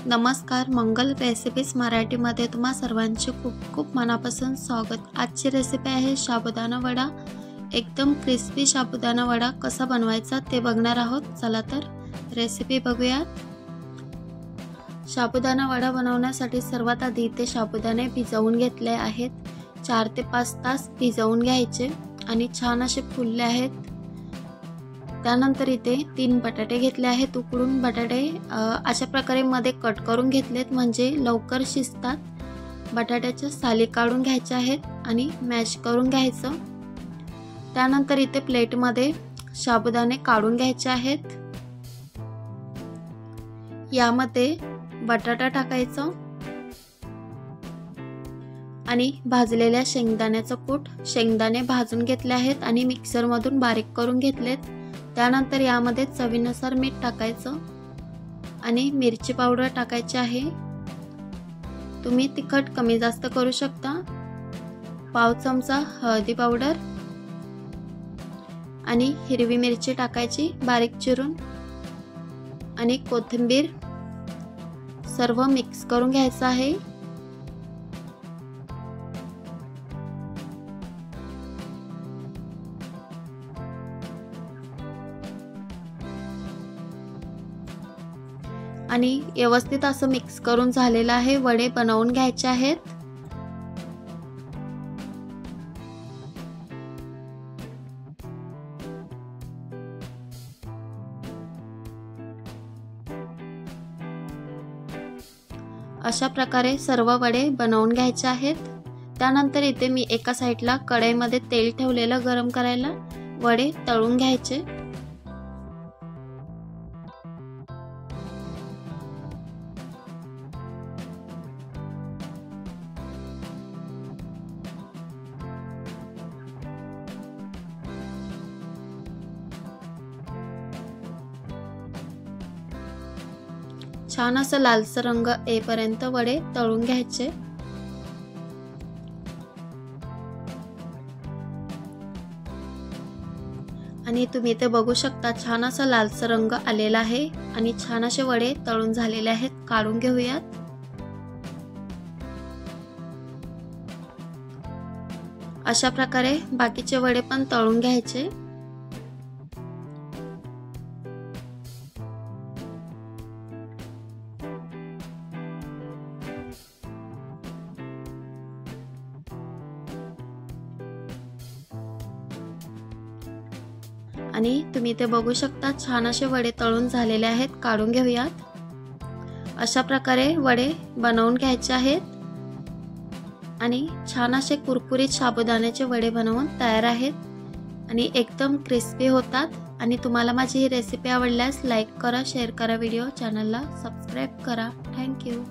नमस्कार, मंगल रेसिपीज मराठीमध्ये तुम्हा सर्वांचे खूप खूप मनापासून स्वागत। आजची रेसिपी आहे साबुदाणा वडा। एकदम क्रिस्पी साबुदाणा वडा कसा बनवायचा ते बघणार आहोत। चला तर रेसिपी बघूयात। साबुदाणा वडा बनवण्यासाठी सर्वात आधी इथे साबुदाणे भिजवून घेतले आहेत। 4 ते 5 तास भिजवून घ्यायचे आणि छान असे फुलले आहेत। त्यानंतर इथे 3 बटाटे घेतले आहेत। उकडून बटाटे अशा प्रकारे मध्ये कट करून घेतलेत म्हणजे लवकर शिजतात। बटाट्याच्या साली काढून घ्यायच्या आहेत आणि मॅश करून घ्यायचं। त्यानंतर इथे प्लेटमध्ये साबुदाणे काढून घ्यायचे आहेत। यामध्ये बटाटा टाकायचा आणि भाजलेल्या शेंगदाण्याचं कूट, शेंगदाणे भाजून घेतले आहेत आणि मिक्सर मधून बारीक करून घेतलेत। त्यानंतर यामध्ये चवीनुसार मीठ टाकायचं आणि मिरची पावडर टाकायची आहे। तुम्ही तिखट कमी जास्त करू शकता। पाव चमचा हळदी पावडर आणि हिरवी मिरची टाकायची बारीक चिरून आणि कोथिंबीर सर्व मिक्स करून घ्यायचं आहे। आणि व्यवस्थित असं मिक्स करून झालेलं आहे। वडे बनवून घ्यायचे आहेत। अशा प्रकारे सर्व वडे बनवून घ्यायचे आहेत। त्यानंतर इथे मी एका साईडला कढईमध्ये तेल ठेवलेलं गरम करायला। वडे तळून घ्यायचे। छान असं लालसर रंग येईपर्यंत वडे तळून घ्यायचे। आणि तुम्ही ते बघू शकता छान असा लालसर रंग आलेला आहे आणि छान असे वडे तळून झालेले आहेत। काढून घेऊयात। अशा प्रकारे बाकीचे वडे पण तळून घ्यायचे। आणि तुम्ही ते बघू शकता छान असे वडे तळून झालेले आहेत। काढून घेऊयात। अशा प्रकारे वडे बनवून घ्यायचे आहेत आणि छान असे कुरकुरीत साबुदाण्याचे वडे बनवून तयार आहेत आणि एकदम क्रिस्पी होतात। आणि तुम्हाला माझी ही रेसिपी आवडल्यास लाईक करा, शेअर करा, व्हिडिओ चॅनलला सबस्क्राइब करा। Thank you.